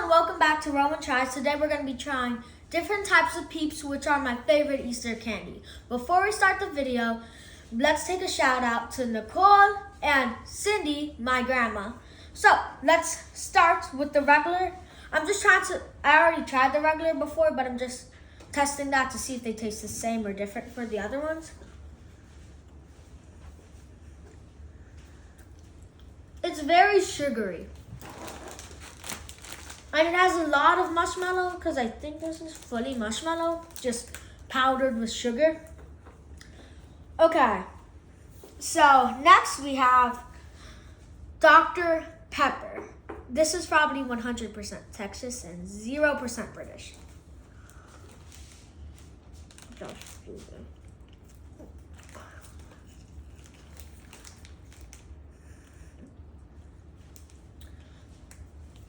and welcome back to Roman Tries. Today we're going to be trying different types of Peeps, which are my favorite Easter candy. Before we start the video, let's take a shout out to Nicole and Cindy, my grandma. So let's start with the regular. I already tried the regular before, but I'm just testing that to see if they taste the same or different for the other ones. It's very sugary. And it has a lot of marshmallow because I think this is fully marshmallow, just powdered with sugar. Okay, so next we have Dr. Pepper. This is probably 100% Texas and 0% British.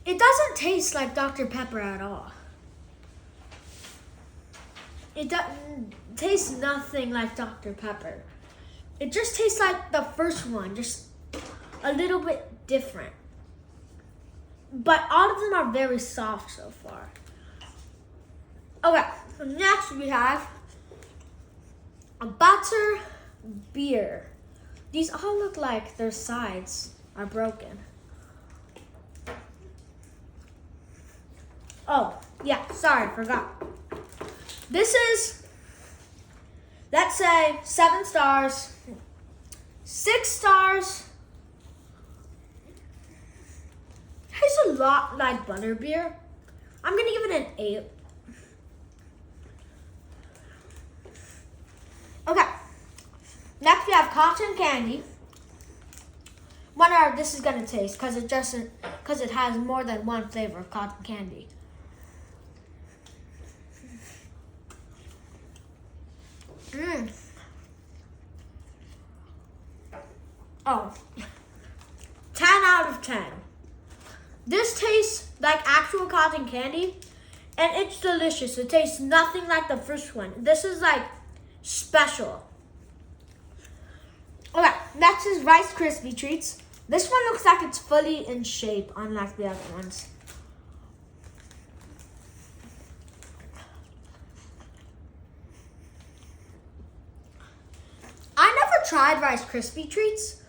It doesn't taste like Dr. Pepper at all. It doesn't taste nothing like Dr. Pepper. It just tastes like the first one, just a little bit different. But all of them are very soft so far. Okay, so next we have a butter beer. These all look like their sides are broken. Oh, yeah, sorry, forgot. This is, let's say, 7 stars, 6 stars. Tastes a lot like butterbeer. I'm gonna give it an 8. Okay, next we have cotton candy. Wonder how this is gonna taste because it has more than one flavor of cotton candy. Oh, 10 out of 10. This tastes like actual cotton candy, and it's delicious. It tastes nothing like the first one. This is like special. Okay, next is Rice Krispie Treats. This one looks like it's fully in shape, unlike the other ones. Tried Rice Krispie Treats,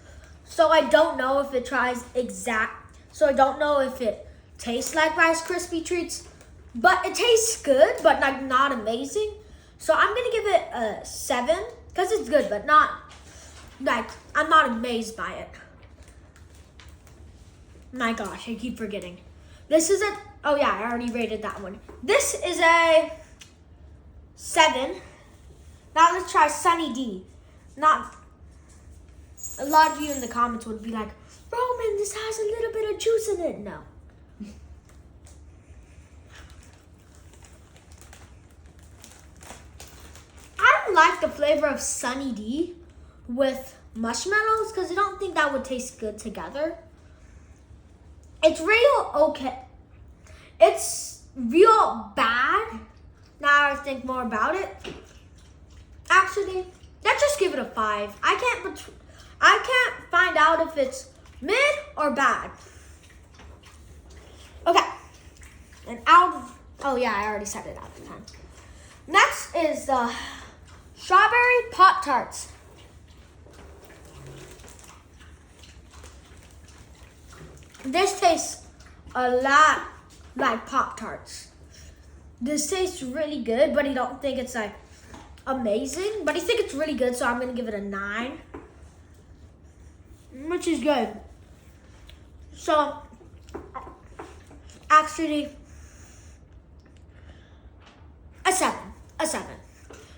so I don't know if it tastes like Rice Krispie Treats, but it tastes good, but like not amazing. So I'm gonna give it a 7 because it's good, but not like I'm not amazed by it. My gosh, I keep forgetting. This is oh yeah, I already rated that one. This is a 7. Now let's try Sunny D. A lot of you in the comments would be like, Roman, this has a little bit of juice in it. No. I don't like the flavor of Sunny D with marshmallows because I don't think that would taste good together. It's real okay. It's real bad. Now I think more about it. Actually, let's just give it a 5. I can't find out if it's mid or bad. Okay. And oh yeah, I already said it out of 10. Next is the strawberry Pop-Tarts. This tastes a lot like Pop-Tarts. This tastes really good, but I don't think it's like amazing, but I think it's really good, so I'm gonna give it a 9. Which is good. So, actually, a 7.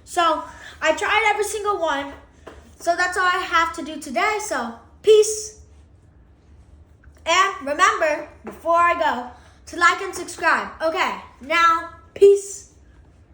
So, I tried every single one. So that's all I have to do today. So, peace. And remember, before I go, to like and subscribe. Okay, now, peace.